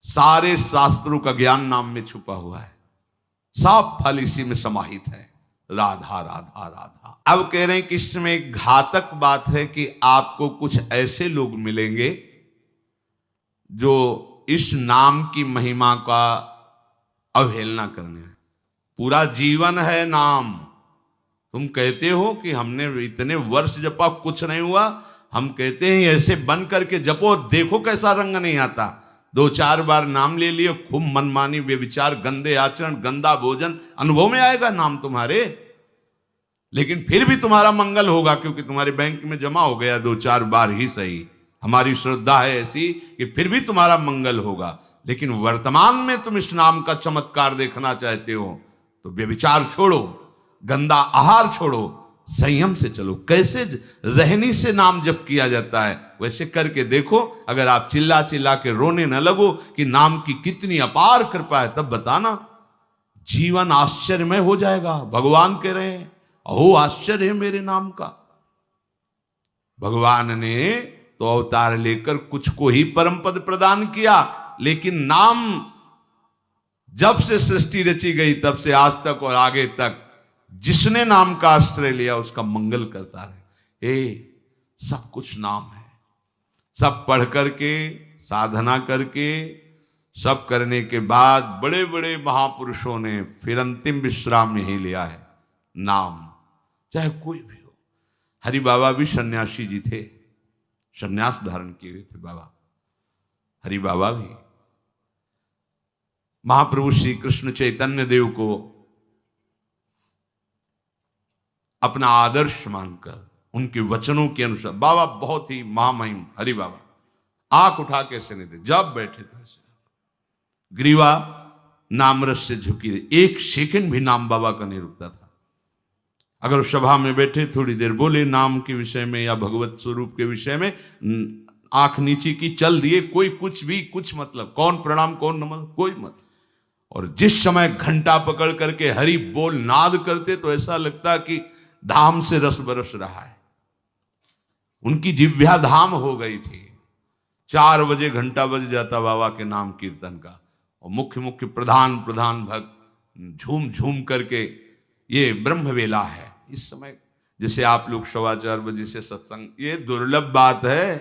सारे शास्त्रों का ज्ञान नाम में छुपा हुआ है, सब फल इसी में समाहित है। राधा राधा राधा। अब कह रहे हैं कि इसमें एक घातक बात है कि आपको कुछ ऐसे लोग मिलेंगे जो इस नाम की महिमा का अवहेलना करने हैं। पूरा जीवन है नाम। तुम कहते हो कि हमने इतने वर्ष जपा, कुछ नहीं हुआ। हम कहते हैं ऐसे बन करके जपो, देखो कैसा रंग नहीं आता। 2-4 बार नाम ले लिए, खूब मनमानी व्यभिचार, गंदे आचरण, गंदा भोजन, अनुभव में आएगा नाम तुम्हारे। लेकिन फिर भी तुम्हारा मंगल होगा, क्योंकि तुम्हारे बैंक में जमा हो गया 2-4 बार ही सही। हमारी श्रद्धा है ऐसी कि फिर भी तुम्हारा मंगल होगा। लेकिन वर्तमान में तुम इस नाम का चमत्कार देखना चाहते हो तो व्यभिचार छोड़ो, गंदा आहार छोड़ो, संयम से चलो। कैसे रहनी से नाम जप किया जाता है वैसे करके देखो। अगर आप चिल्ला चिल्ला के रोने न लगो कि नाम की कितनी अपार कृपा है, तब बताना, जीवन आश्चर्यमय हो जाएगा। भगवान कह रहे हैं अहो आश्चर्य है मेरे नाम का। भगवान ने तो अवतार लेकर कुछ को ही परम पद प्रदान किया, लेकिन नाम जब से सृष्टि रची गई तब से आज तक और आगे तक जिसने नाम का आश्रय लिया उसका मंगल करता रहे। सब कुछ नाम है। सब पढ़ करके, साधना करके, सब करने के बाद बड़े बड़े महापुरुषों ने फिर अंतिम विश्राम यही लिया है, नाम। चाहे कोई भी हो। हरि बाबा भी सन्यासी जी थे, सन्यास धारण किए हुए थे बाबा। हरि बाबा भी महाप्रभु श्री कृष्ण चैतन्य देव को अपना आदर्श मानकर उनके वचनों के अनुसार, बाबा बहुत ही महामहिम हरि बाबा आंख उठा के ऐसे नहीं थे, जब बैठे थे ऐसे ग्रीवा नामरस से झुकी रही। 1 सेकंड भी नाम बाबा का नहीं रुकता था। अगर सभा में बैठे थोड़ी देर बोले नाम के विषय में या भगवत स्वरूप के विषय में, आंख नीचे की चल दिए, कोई कुछ भी कुछ मतलब, कौन प्रणाम कौन नमन, कोई मत। और जिस समय घंटा पकड़ करके हरि बोल नाद करते तो ऐसा लगता कि धाम से रस बरस रहा है। उनकी जिह्वा धाम हो गई थी। 4 बजे घंटा बज जाता बाबा के नाम कीर्तन का, और मुख्य मुख्य प्रधान भक्त झूम झूम करके, ये ब्रह्म वेला है इस समय। जैसे आप लोग 4:15 बजे से सत्संग, ये दुर्लभ बात है।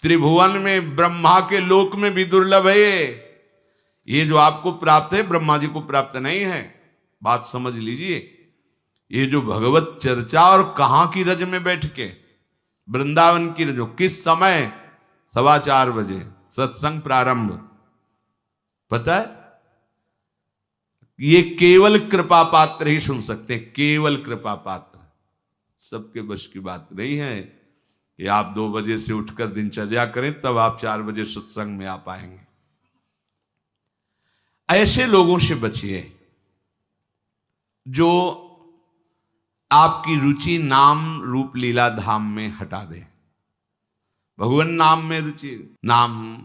त्रिभुवन में, ब्रह्मा के लोक में भी दुर्लभ है ये जो आपको प्राप्त है, ब्रह्मा जी को प्राप्त नहीं है। बात समझ लीजिए। ये जो भगवत चर्चा, और कहां की रज में बैठ के, वृंदावन की रज, किस समय 4:15 बजे सत्संग प्रारंभ, पता है? ये केवल कृपा पात्र ही सुन सकते हैं, केवल कृपा पात्र। सबके बस की बात नहीं है कि आप 2 बजे से उठकर दिनचर्या करें तब आप 4 बजे सत्संग में आ पाएंगे। ऐसे लोगों से बचिए जो आपकी रुचि नाम रूप लीला धाम में हटा दे। भगवान नाम में रुचि, नाम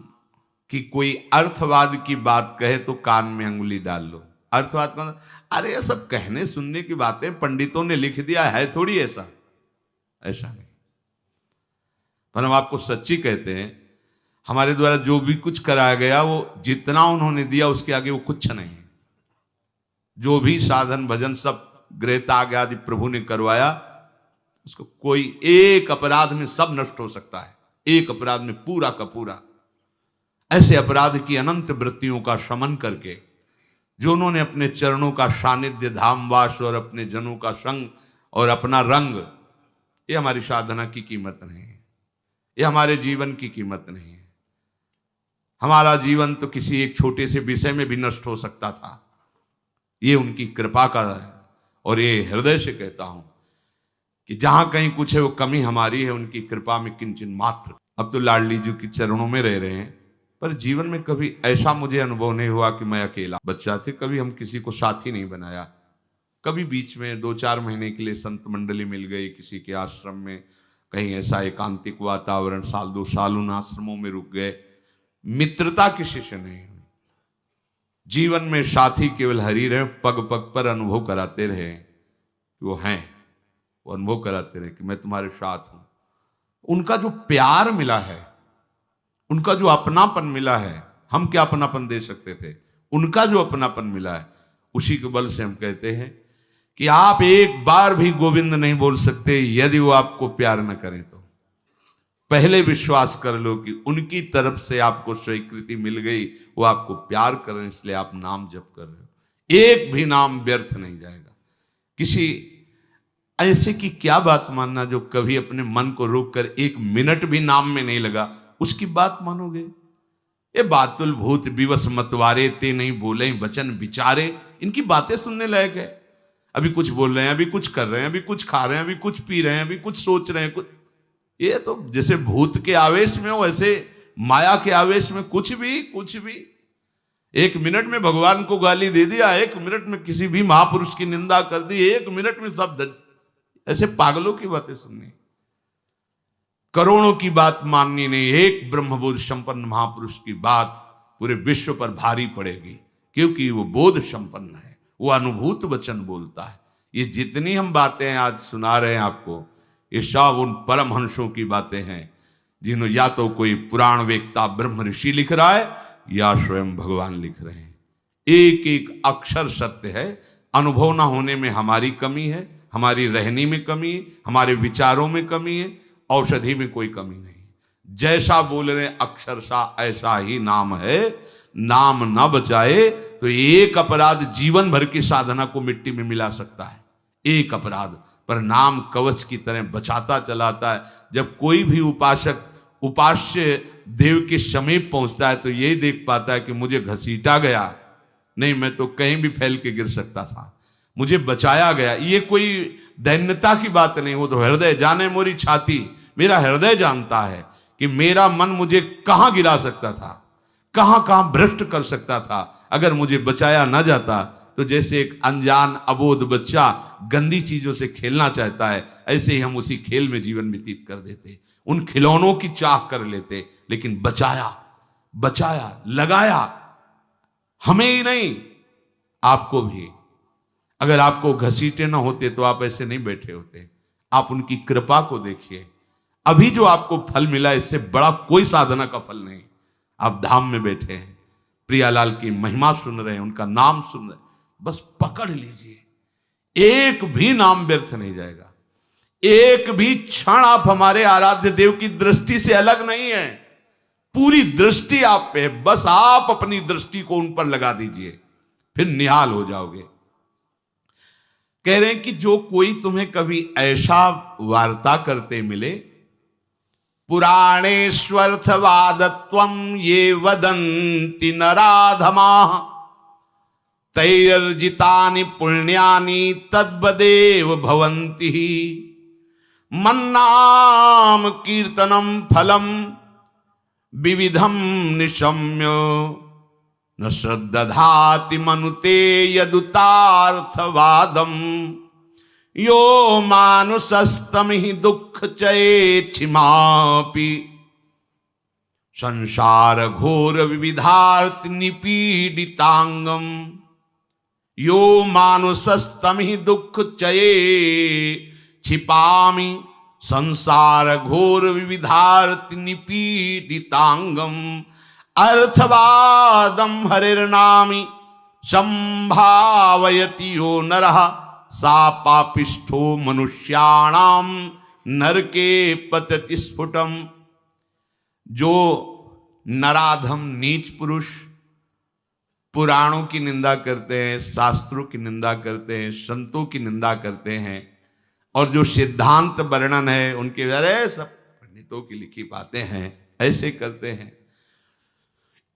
की कोई अर्थवाद की बात कहे तो कान में अंगुली डाल लो। अर्थवाद का, अरे ये सब कहने सुनने की बातें पंडितों ने लिख दिया है, थोड़ी ऐसा नहीं। पर हम आपको सच्ची कहते हैं, हमारे द्वारा जो भी कुछ कराया गया वो जितना उन्होंने दिया उसके आगे वो कुछ नहीं है। जो भी साधन भजन सब गृहत्याग आदि प्रभु ने करवाया, उसको कोई एक अपराध में सब नष्ट हो सकता है, एक अपराध में पूरा का पूरा। ऐसे अपराध की अनंत वृत्तियों का शमन करके जो उन्होंने अपने चरणों का सानिध्य, धामवास और अपने जनों का संग और अपना रंग, ये हमारी साधना की कीमत नहीं है, ये हमारे जीवन की कीमत नहीं है। हमारा जीवन तो किसी एक छोटे से विषय में भी नष्ट हो सकता था। ये उनकी कृपा का है, और ये हृदय से कहता हूं कि जहां कहीं कुछ है वो कमी हमारी है, उनकी कृपा में किंचन मात्र। अब तो लाडली जी के चरणों में रह रहे हैं, पर जीवन में कभी ऐसा मुझे अनुभव नहीं हुआ कि मैं अकेला। बच्चा थे, कभी हम किसी को साथी नहीं बनाया। कभी बीच में 2-4 महीने के लिए संत मंडली मिल गई किसी के आश्रम में, कहीं ऐसा एकांतिक वातावरण, 1-2 साल उन आश्रमों में रुक गए। मित्रता किसी से नहीं हुई। जीवन में साथी केवल हरि रहे, पग पग पर अनुभव कराते रहे कि वो हैं, वो अनुभव कराते रहे कि मैं तुम्हारे साथ हूं। उनका जो प्यार मिला है, उनका जो अपनापन मिला है, हम क्या अपनापन दे सकते थे? उनका जो अपनापन मिला है उसी के बल से हम कहते हैं कि आप एक बार भी गोविंद नहीं बोल सकते यदि वो आपको प्यार न करें तो। पहले विश्वास कर लो कि उनकी तरफ से आपको स्वीकृति मिल गई, वो आपको प्यार करें इसलिए आप नाम जप कर रहे हो। एक भी नाम व्यर्थ नहीं जाएगा। किसी ऐसे की क्या बात मानना जो कभी अपने मन को रोककर एक मिनट भी नाम में नहीं लगा, उसकी बात मानोगे? ये बातुल भूत विवश मतवारे ते नहीं बोले वचन विचारे, इनकी बातें सुनने लायक है। अभी कुछ बोल रहे हैं, अभी कुछ कर रहे हैं, अभी कुछ खा रहे हैं, अभी कुछ पी रहे हैं, अभी कुछ सोच रहे हैं, कुछ। ये तो जैसे भूत के आवेश में हो ऐसे माया के आवेश में कुछ भी। एक मिनट में भगवान को गाली दे दिया, एक मिनट में किसी भी महापुरुष की निंदा कर दी, एक मिनट में सब ऐसे पागलों की बातें सुननी, करोड़ों की बात माननी नहीं। एक ब्रह्मबोध संपन्न महापुरुष की बात पूरे विश्व पर भारी पड़ेगी, क्योंकि वो बोध संपन्न है, वो अनुभूत वचन बोलता है। ये जितनी हम बातें आज सुना रहे हैं आपको, ये सब उन परमहंसों की बातें हैं जिन्होंने या तो कोई पुराण वेत्ता ब्रह्म ऋषि लिख रहा है या स्वयं भगवान लिख रहे हैं। एक एक अक्षर सत्य है। अनुभव ना होने में हमारी कमी है, हमारी रहनी में कमी है, हमारे विचारों में कमी है, औषधि में कोई कमी नहीं। जैसा बोल रहे अक्षरशा ऐसा ही नाम है। नाम न बचाए तो एक अपराध जीवन भर की साधना को मिट्टी में मिला सकता है, एक अपराध। पर नाम कवच की तरह बचाता चलाता है। जब कोई भी उपासक उपास्य देव के समीप पहुंचता है तो यही देख पाता है कि मुझे घसीटा गया नहीं, मैं तो कहीं भी फैल के गिर सकता था, मुझे बचाया गया। ये कोई दैन्यता की बात नहीं, वो तो हृदय जाने मोरी छाती। मेरा हृदय जानता है कि मेरा मन मुझे कहां गिरा सकता था, कहां कहां भ्रष्ट कर सकता था। अगर मुझे बचाया ना जाता तो जैसे एक अनजान अबोध बच्चा गंदी चीजों से खेलना चाहता है, ऐसे ही हम उसी खेल में जीवन व्यतीत कर देते, उन खिलौनों की चाह कर लेते। लेकिन बचाया लगाया हमें ही नहीं, आपको भी। अगर आपको घसीटे ना होते तो आप ऐसे नहीं बैठे होते। आप उनकी कृपा को देखिए। अभी जो आपको फल मिला, इससे बड़ा कोई साधना का फल नहीं। आप धाम में बैठे हैं, प्रियालाल की महिमा सुन रहे हैं, उनका नाम सुन रहे हैं, बस पकड़ लीजिए। एक भी नाम व्यर्थ नहीं जाएगा। एक भी क्षण आप हमारे आराध्य देव की दृष्टि से अलग नहीं है। पूरी दृष्टि आप पे है, बस आप अपनी दृष्टि को उन पर लगा दीजिए, फिर निहाल हो जाओगे। कह रहे हैं कि जो कोई तुम्हें कभी ऐसा वार्ता करते मिले, पुराणेष्वर्थवादत्वं ये वदन्ति नराधमाः तैर्जितानि पुण्यानि तद्वदेव भवन्ति। मन्नाम कीर्तनम फलम विविधम निशम्य न श्रद्धाति मनुते यदुतार्थवादम। यो मानुषस्तम ही दुख चेक्षिमापि संसार घोर विविधार्थ निपीडितांगम। यो मानुषस्तम ही दुख चये छिपामि संसार घोर विविधार्थ निपीडितांगम। अर्थवादम हरिर्नामि संभावयति यो नरः सा पापिष्ठो मनुष्याणाम नरके पतति स्फुटम। जो नराधम नीच पुरुष पुराणों की निंदा करते हैं, शास्त्रों की निंदा करते हैं, संतों की निंदा करते हैं, और जो सिद्धांत वर्णन है उनके अरे सब पंडितों की लिखी बातें हैं, ऐसे करते हैं,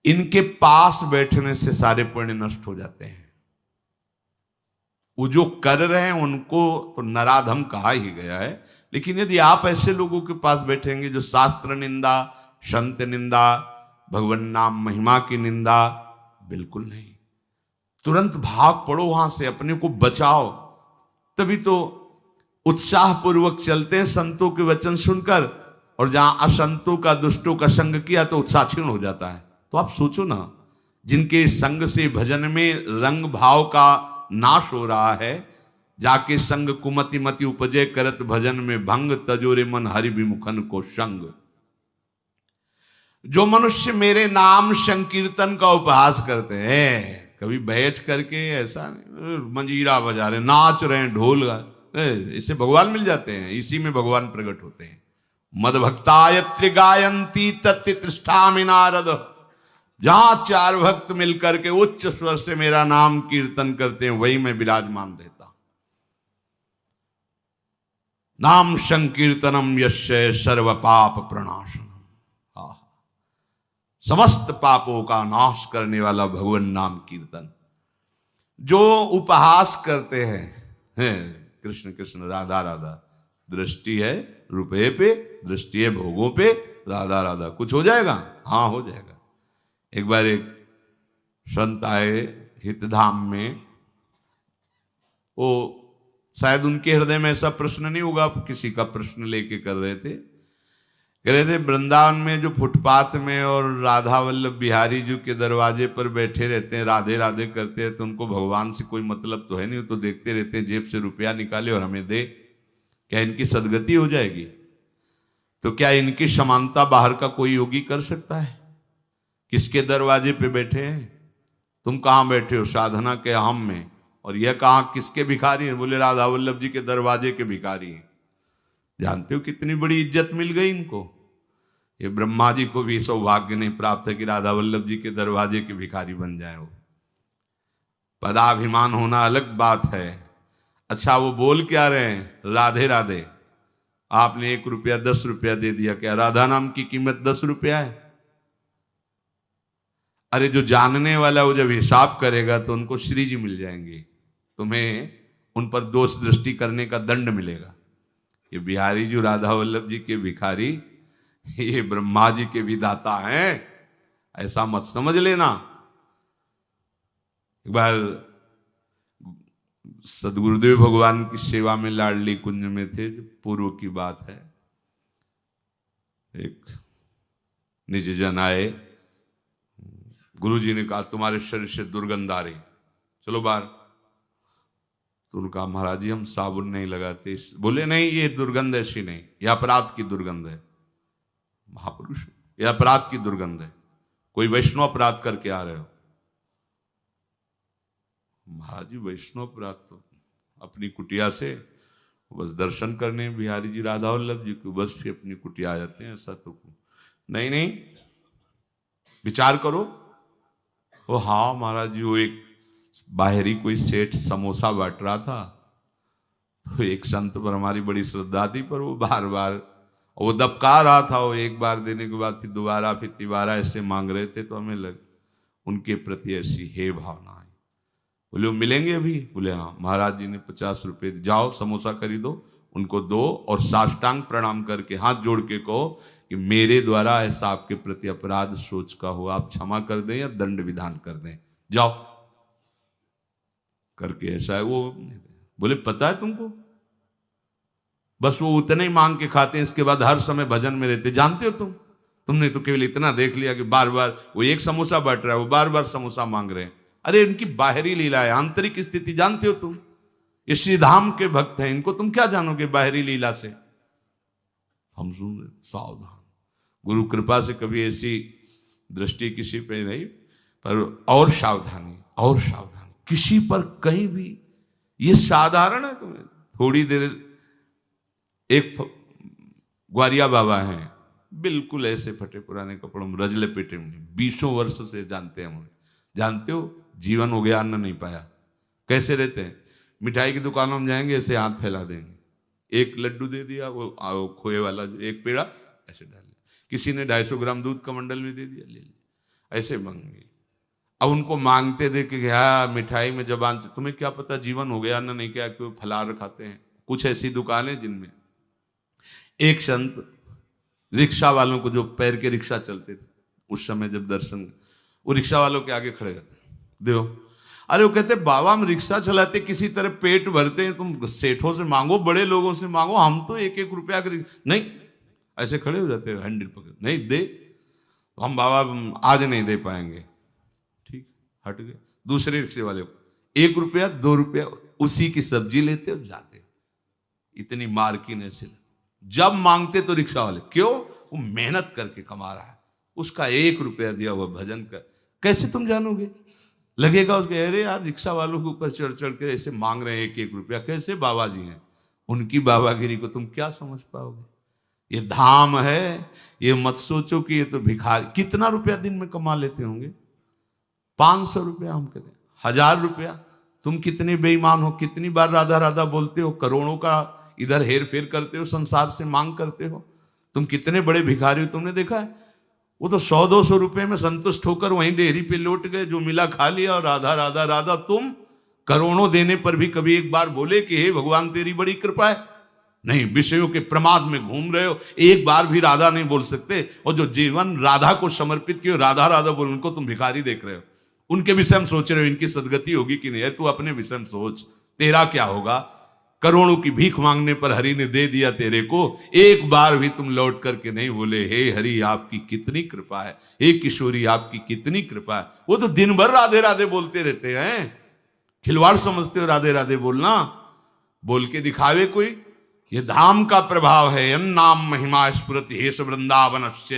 इनके पास बैठने से सारे पुण्य नष्ट हो जाते हैं। वो जो कर रहे हैं उनको तो नराधम कहा ही गया है। लेकिन यदि आप ऐसे लोगों के पास बैठेंगे जो शास्त्र निंदा, संत निंदा, भगवान नाम महिमा की निंदा, बिल्कुल नहीं। तुरंत भाग पड़ो वहां से, अपने को बचाओ। तभी तो उत्साह पूर्वक चलते हैं संतों के वचन सुनकर, और जहां असंतों का दुष्टों का संग किया तो उत्साह क्षीण हो जाता है। तो आप सोचो ना, जिनके संग से भजन में रंग भाव का नाश हो रहा है, जाके संग कुमति मति उपजे करत भजन में भंग तजोरे मन हरि विमुखन को संग। जो मनुष्य मेरे नाम संकीर्तन का उपहास करते हैं, कभी बैठ करके ऐसा नहीं मंजीरा बजा रहे, नाच रहे हैं, ढोल इससे भगवान मिल जाते हैं, इसी में भगवान प्रकट होते हैं। मद भक्तायत्र गायंती तत्तिष्ठामि नारद, जहां चार भक्त मिलकर के उच्च स्वर से मेरा नाम कीर्तन करते हैं, वही मैं विराजमान रहता। नाम संकीर्तनम यस्य सर्व पाप प्रणाशनम, समस्त पापों का नाश करने वाला भगवान नाम कीर्तन। जो उपहास करते हैं कृष्ण कृष्ण राधा राधा, दृष्टि है रुपए पे, दृष्टि है भोगों पे, राधा राधा, कुछ हो जाएगा? हाँ हो जाएगा। एक बार एक संत आए हितधाम में, वो शायद उनके हृदय में ऐसा प्रश्न नहीं होगा, किसी का प्रश्न लेके कर रहे थे। कह रहे थे वृंदावन में जो फुटपाथ में और राधा वल्लभ बिहारी जी के दरवाजे पर बैठे रहते हैं, राधे राधे करते हैं, तो उनको भगवान से कोई मतलब तो है नहीं, तो देखते रहते हैं जेब से रुपया निकाले और हमें दे, क्या इनकी सदगति हो जाएगी? तो क्या इनकी समानता बाहर का कोई योगी कर सकता है? किसके दरवाजे पे बैठे हैं? तुम कहाँ बैठे हो? साधना के हम में। और यह कहाँ किसके भिखारी हैं? बोले राधा वल्लभ जी के दरवाजे के भिखारी हैं। जानते हो कितनी बड़ी इज्जत मिल गई इनको? ये ब्रह्मा जी को भी सौभाग्य नहीं प्राप्त है कि राधा वल्लभ जी के दरवाजे के भिखारी बन जाए। वो पदाभिमान होना अलग बात है। अच्छा वो बोल क्या रहे हैं? राधे राधे। आपने 1 रुपया 10 रुपया दे दिया, क्या राधा नाम की कीमत 10 रुपया है? अरे जो जानने वाला वो जब हिसाब करेगा तो उनको श्री जी मिल जाएंगे, तुम्हें उन पर दोष दृष्टि करने का दंड मिलेगा। ये बिहारी जी राधा वल्लभ जी के भिखारी, ये ब्रह्मा जी के विधाता हैं, ऐसा मत समझ लेना। एक बार सदगुरुदेव भगवान की सेवा में लाडली कुंज में थे, पूर्व की बात है। एक निज जन आए, गुरुजी ने कहा तुम्हारे शरीर से दुर्गंध आ रही, चलो बाहर। तो उनका महाराज जी हम साबुन नहीं लगाते। बोले नहीं ये दुर्गंध ऐसी नहीं, ये अपराध की दुर्गंध है। महापुरुष, ये अपराध की दुर्गंध है, कोई वैष्णव अपराध करके आ रहे हो। महाराज जी वैष्णव अपराध तो अपनी कुटिया से बस दर्शन करने बिहारी जी राधा वल्लभ जी को बस फिर अपनी कुटिया आ जाते हैं, ऐसा तो नहीं। नहीं विचार करो। वो हाँ महाराज जी, वो एक बाहरी कोई सेठ समोसा बांट रहा था, तो एक संत पर हमारी बड़ी श्रद्धा थी, पर वो बार बार वो दबका रहा था। वो एक बार देने के बाद फिर दोबारा फिर तिबारा ऐसे मांग रहे थे, तो हमें लग उनके प्रति ऐसी हे भावना आई। बोले वो मिलेंगे अभी? बोले हाँ। महाराज जी ने 50 रुपये, जाओ समोसा खरीदो, उनको दो और साष्टांग प्रणाम करके हाथ जोड़ के कहो कि मेरे द्वारा ऐसा आपके प्रति अपराध सोच का हो, आप क्षमा कर दें या दंड विधान कर दें, जाओ करके ऐसा है। वो बोले पता है तुमको, बस वो उतने ही मांग के खाते हैं, इसके बाद हर समय भजन में रहते। जानते हो तुमने तो केवल इतना देख लिया कि बार बार वो एक समोसा बांट रहा है, वो बार बार समोसा मांग रहे हैं। अरे इनकी बाहरी लीला है, आंतरिक स्थिति जानते हो तुम? ये श्री धाम के भक्त हैं, इनको तुम क्या जानोगे बाहरी लीला से? हम सुन रहे, सावधान। गुरु कृपा से कभी ऐसी दृष्टि किसी पे नहीं, पर और सावधानी, और सावधानी किसी पर कहीं भी। ये साधारण है। तुम्हें थोड़ी देर, एक ग्वारिया बाबा हैं, बिल्कुल ऐसे फटे पुराने कपड़ों में, रजले पेटे में, 20 वर्ष से जानते हैं हमें। जानते हो जीवन हो गया, अन्न नहीं पाया, कैसे रहते हैं? मिठाई की दुकानों में जाएंगे, ऐसे हाथ फैला देंगे, एक लड्डू दे दिया, वो खोए वाला एक पेड़ा ऐसे डाल दिया, किसी ने 250 ग्राम दूध का मंडल भी दे दिया, ले लिया, ऐसे मांगे। अब उनको मांगते देख के हाँ मिठाई में जबान, तुम्हें क्या पता जीवन हो गया, अन्न नहीं क्या, क्यों फलाहार खाते हैं। कुछ ऐसी दुकानें जिनमें एक संत रिक्शा वालों को, जो पैर के रिक्शा चलते थे उस समय, जब दर्शन, वो रिक्शा वालों के आगे खड़े रहते, देखो। अरे वो कहते बाबा हम रिक्शा चलाते किसी तरह पेट भरते हैं, तुम सेठों से मांगो, बड़े लोगों से मांगो, हम तो 1-1 रुपया नहीं। ऐसे खड़े हो जाते हैं, हैंडल पकड़, नहीं दे, हम बाबा आज नहीं दे पाएंगे, ठीक, हट गए। दूसरे रिक्शे वाले 1 रुपया 2 रुपया उसी की सब्जी लेते और जाते। इतनी मार्किन ऐसे जब मांगते तो रिक्शा वाले, क्यों? वो मेहनत करके कमा रहा है, उसका 1 रुपया दिया हुआ भजन कर, कैसे तुम जानोगे? लगेगा उसके, अरे यार रिक्शा वालों के ऊपर चढ़ चढ़ के ऐसे मांग रहे हैं 1-1 रुपया, कैसे बाबा जी हैं? उनकी बाबागिरी को तुम क्या समझ पाओगे? ये धाम है, ये मत सोचो कि ये तो भिखारी। कितना रुपया दिन में कमा लेते होंगे? 500 रुपया, हम कहते 1000 रुपया। तुम कितने बेईमान हो, कितनी बार राधा राधा बोलते हो, करोड़ों का इधर हेर फेर करते हो, संसार से मांग करते हो। तुम कितने बड़े भिखारी हो, तुमने देखा है? वो तो 100-200 रुपए में संतुष्ट होकर वहीं डेहरी पे लौट गए, जो मिला खा लिया और राधा राधा राधा। तुम करोड़ों देने पर भी कभी एक बार बोले कि हे भगवान तेरी बड़ी कृपा है? नहीं, विषयों के प्रमाद में घूम रहे हो, एक बार भी राधा नहीं बोल सकते। और जो जीवन राधा को समर्पित किए, राधा राधा बोल, उनको तुम भिखारी देख रहे हो। उनके विषय में सोच रहे हो इनकी सदगति होगी कि नहीं है। तू अपने विषय में सोच, तेरा क्या होगा? करोड़ों की भीख मांगने पर हरि ने दे दिया तेरे को, एक बार भी तुम लौट करके नहीं बोले हे हरि आपकी कितनी कृपा है, हे किशोरी आपकी कितनी कृपा है। वो तो दिन भर राधे राधे बोलते रहते हैं। खिलवाड़ समझते हो राधे राधे बोलना? बोल के दिखावे कोई? ये धाम का प्रभाव है। नाम महिमा स्फुरति हेश वृंदावनस्य।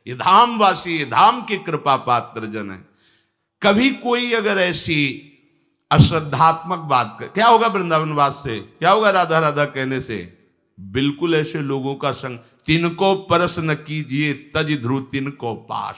ये धाम वासी, ये धाम की कृपा पात्र जन है। कभी कोई अगर ऐसी अश्रद्धात्मक बात कर, क्या होगा वृंदावनवास से? क्या होगा राधा राधा कहने से? बिल्कुल ऐसे लोगों का संग। तिनको परस न कीजिए तज ध्रुव तिनको पास।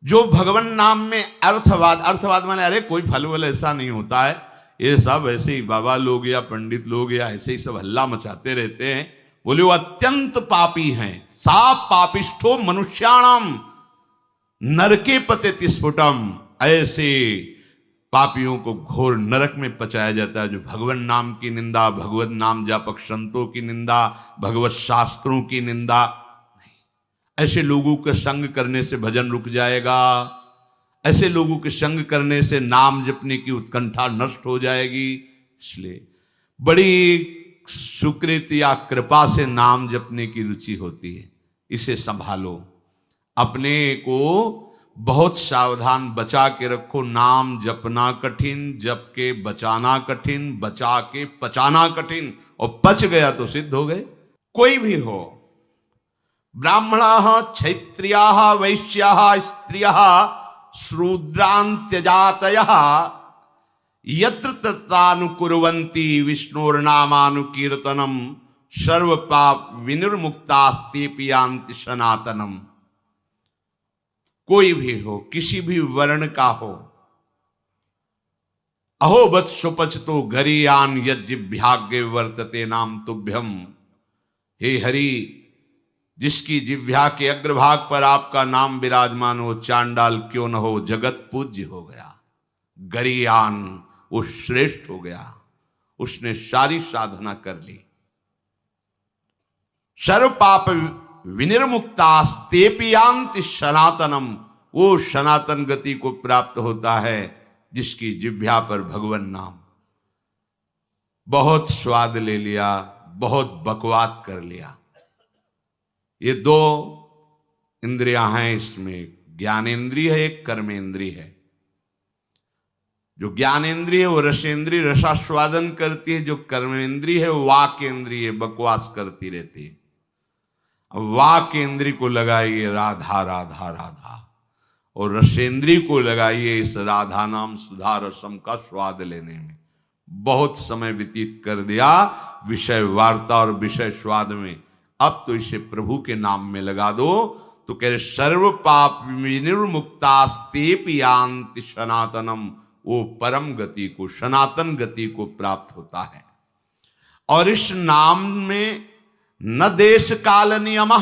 जो भगवान नाम में अर्थवाद, अर्थवाद माने अरे कोई फल वल ऐसा नहीं होता है, ये सब ऐसे ही बाबा लोग या पंडित लोग या ऐसे ही सब हल्ला मचाते रहते हैं। बोले वो अत्यंत पापी हैं। सा पापिष्ठो मनुष्याणाम नरके पते स्फुटम। ऐसे पापियों को घोर नरक में पचाया जाता है जो भगवान नाम की निंदा, भगवत नाम जापक संतों की निंदा, भगवत शास्त्रों की निंदा। नहीं, ऐसे लोगों के संग करने से भजन रुक जाएगा। ऐसे लोगों के संग करने से नाम जपने की उत्कंठा नष्ट हो जाएगी। इसलिए बड़ी सुकृत या कृपा से नाम जपने की रुचि होती है, इसे संभालो। अपने को बहुत सावधान बचा के रखो। नाम जपना कठिन, जप के बचाना कठिन, बचा के पचाना कठिन। और पच गया तो सिद्ध हो गए। कोई भी हो, ब्राह्मणा क्षत्रिया वैश्या स्त्रिया शूद्रांत्यजातय यत्र तत्रानुकुर्वन्ति विष्णोर्नामानुकीर्तनम सर्व पाप विनिर्मुक्तास्तेऽपि यान्ति सनातनम। कोई भी हो, किसी भी वर्ण का हो। अहो वत्सुपच तो गरीयान यज्जिभ्याग्य वर्तते नाम तुभ्यम। हे हरि, जिसकी जिह्वा के अग्रभाग पर आपका नाम विराजमान हो, चांडाल क्यों न हो, जगत पूज्य हो गया। गरीयान, वो श्रेष्ठ हो गया, उसने सारी साधना कर ली। सर्व पाप विनिर्मुक्तास्तेऽपि यान्ति सनातनम। वो सनातन गति को प्राप्त होता है जिसकी जिह्वा पर भगवान नाम। बहुत स्वाद ले लिया, बहुत बकवाद कर लिया। ये दो इंद्रियां हैं, इसमें ज्ञानेन्द्रिय है, एक कर्मेंद्रिय है। जो ज्ञानेन्द्रिय है वो रसेंद्रिय, रसास्वादन करती है। जो कर्मेंद्रिय है वो वाकेंद्रिय, बकवास करती रहती है। वाक इंद्रिय को लगाइए राधा राधा राधा, और रसेंद्रिय को लगाइए इस राधा नाम सुधा रसम का स्वाद लेने में। बहुत समय व्यतीत कर दिया विषय वार्ता और विषय स्वाद में, अब तो इसे प्रभु के नाम में लगा दो। तो कह रहे सर्व पाप विनिर्मुक्तास्तेऽपि यान्ति सनातनम। वो परम गति को, सनातन गति को प्राप्त होता है। और इस नाम में न देश काल नियम,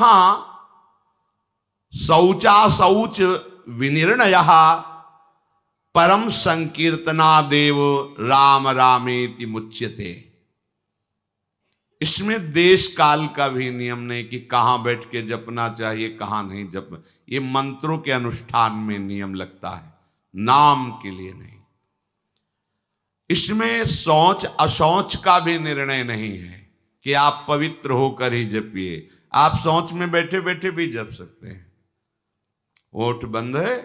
शौचा शौच विनिर्णय, परम संकीर्तना देव राम रामेति मुच्यते। इसमें देश काल का भी नियम नहीं कि कहां बैठ के जपना चाहिए, कहां नहीं जप। ये मंत्रों के अनुष्ठान में नियम लगता है, नाम के लिए नहीं। इसमें शौच अशौच का भी निर्णय नहीं है कि आप पवित्र होकर ही जपिए। आप शौच में बैठे बैठे भी जप सकते हैं। ओठ बंद है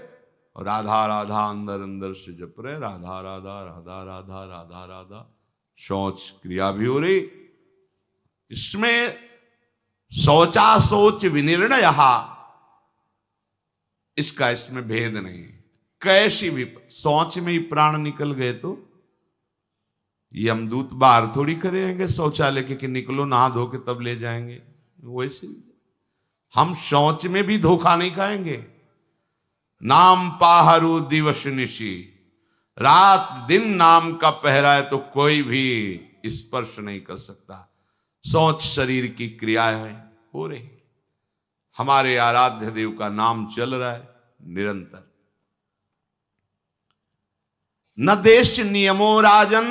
और राधा राधा अंदर अंदर से जप रहे, राधा राधा राधा राधा राधा राधा। शौच क्रिया भी हो रही। इसमें शौचा शौच विनिर्णय, इसका इसमें भेद नहीं है। कैसी भी शौच में ही प्राण निकल गए तो यमदूत बाहर थोड़ी करेंगे शौचालय के कि निकलो नहा धो के तब ले जाएंगे। वैसे हम शौच में भी धोखा नहीं खाएंगे। नाम पाहरू दिवस निशी, रात दिन नाम का पहरा है तो कोई भी स्पर्श नहीं कर सकता। शौच शरीर की क्रिया है, हो रही। हमारे आराध्य देव का नाम चल रहा है निरंतर। न देश नियमो राजन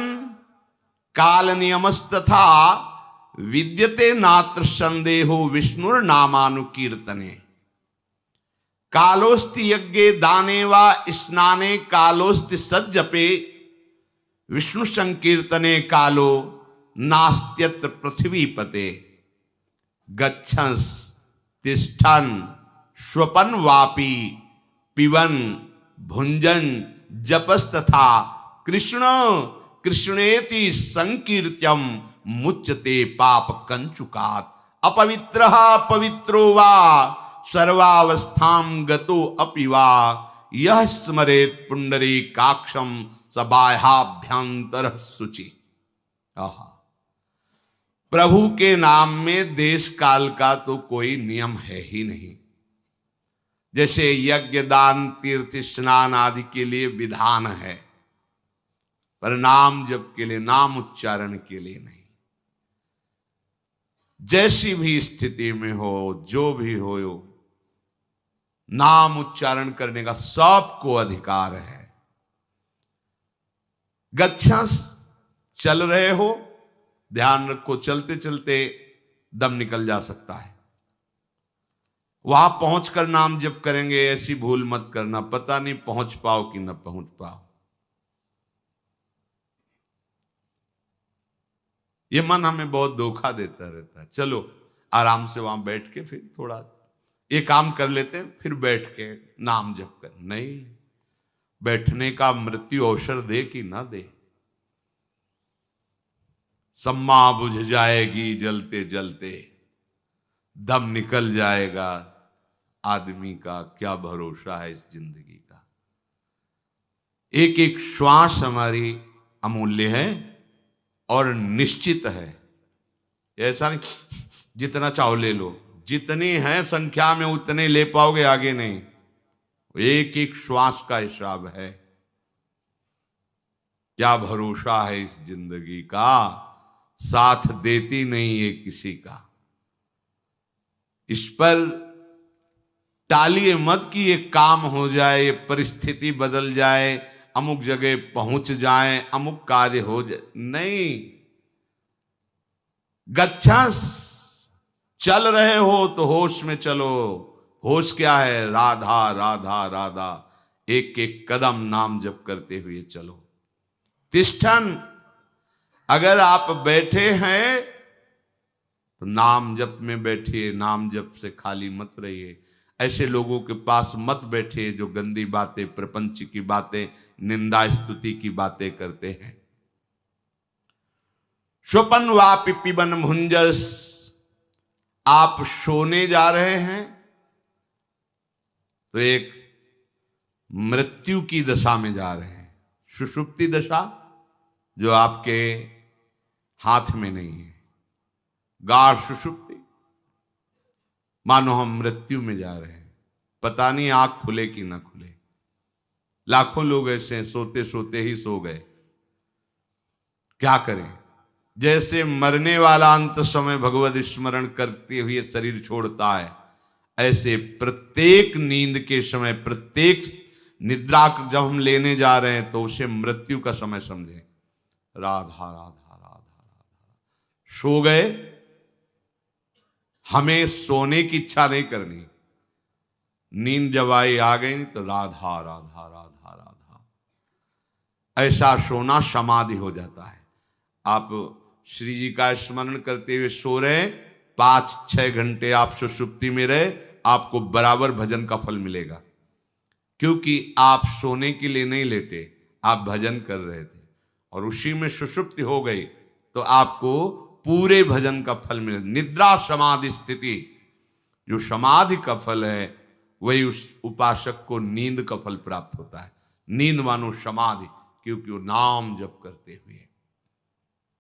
काल नियमस्तथा विद्यते नात्र संदेहो विष्णुर नामानुकीर्तने। कालोस्ति यज्ञे दाने वा स्नाने कालोस्ति सज्जपे विष्णु संकीर्तने कालो नास्त्यत्र पृथ्वीपते। गच्छंस तिष्ठन श्वपन वापी पिबन भुंजन जपस्तथा कृष्ण कृष्णेति संकीर्त्यम मुच्यते पाप कंचुकात्। अपवित्रः पवित्रो वा सर्वावस्थां गतो अपि वा यह स्मरेत पुंडरीकाक्षं स बाह्याभ्यंतरः शुचि। आहा, प्रभु के नाम में देश काल का तो कोई नियम है ही नहीं। जैसे यज्ञ दान तीर्थ स्नान आदि के लिए विधान है, पर नाम जप के लिए, नाम उच्चारण के लिए नहीं। जैसी भी स्थिति में हो, जो भी हो, नाम उच्चारण करने का सबको अधिकार है। गच्छंस, चल रहे हो, ध्यान रखो, चलते चलते दम निकल जा सकता है। वहां पहुंचकर नाम जप करेंगे, ऐसी भूल मत करना, पता नहीं पहुंच पाओ कि न पहुंच पाओ। ये मन हमें बहुत धोखा देता रहता है। चलो आराम से वहां बैठ के फिर थोड़ा ये काम कर लेते हैं, फिर बैठ के नाम जप कर। नहीं, बैठने का मृत्यु अवसर दे कि ना दे। सम्मा बुझ जाएगी जलते जलते, दम निकल जाएगा। आदमी का क्या भरोसा है इस जिंदगी का। एक एक श्वास हमारी अमूल्य है और निश्चित है। ऐसा नहीं जितना चाहो ले लो, जितनी है संख्या में उतने ले पाओगे, आगे नहीं। एक एक श्वास का हिसाब है। क्या भरोसा है इस जिंदगी का, साथ देती नहीं है किसी का। इस पर टालिए मत कि ये काम हो जाए, ये परिस्थिति बदल जाए, अमुक जगह पहुंच जाए, अमुक कार्य हो जाए। नहीं, गच्छंस, चल रहे हो तो होश में चलो। होश क्या है? राधा राधा राधा, एक एक कदम नाम जप करते हुए चलो। तिष्ठन, अगर आप बैठे हैं तो नाम जप में बैठिए, नाम जप से खाली मत रहिए। ऐसे लोगों के पास मत बैठिए जो गंदी बातें, प्रपंच की बातें, निंदा स्तुति की बातें करते हैं। स्वपन वापि पिबन भुंजस, आप सोने जा रहे हैं तो एक मृत्यु की दशा में जा रहे हैं। सुषुप्ति दशा जो आपके हाथ में नहीं है, गाढ़ सुषुप्ति, मानो हम मृत्यु में जा रहे हैं। पता नहीं आंख खुले कि ना खुले। लाखों लोग ऐसे हैं, सोते सोते ही सो गए। क्या करें? जैसे मरने वाला अंत समय भगवत स्मरण करते हुए शरीर छोड़ता है, ऐसे प्रत्येक नींद के समय, प्रत्येक निद्रा जब हम लेने जा रहे हैं तो उसे मृत्यु का समय समझें। राधा राधा राधा राधा, सो गए, हमें सोने की इच्छा नहीं करनी। नींद जब आई आ गई नहीं तो राधा राधा राधा राधा, ऐसा सोना समाधि हो जाता है। आप श्री जी का स्मरण करते हुए सो रहे, 5-6 घंटे आप सुषुप्ति में रहे, आपको बराबर भजन का फल मिलेगा। क्योंकि आप सोने के लिए नहीं लेटे, आप भजन कर रहे थे और उसी में सुषुप्ति हो गई तो आपको पूरे भजन का फल मिले। निद्रा समाधि स्थिति, जो समाधि का फल है, वही उस उपासक को नींद का फल प्राप्त होता है। नींद मानो समाधि, क्योंकि वो नाम जप करते हुए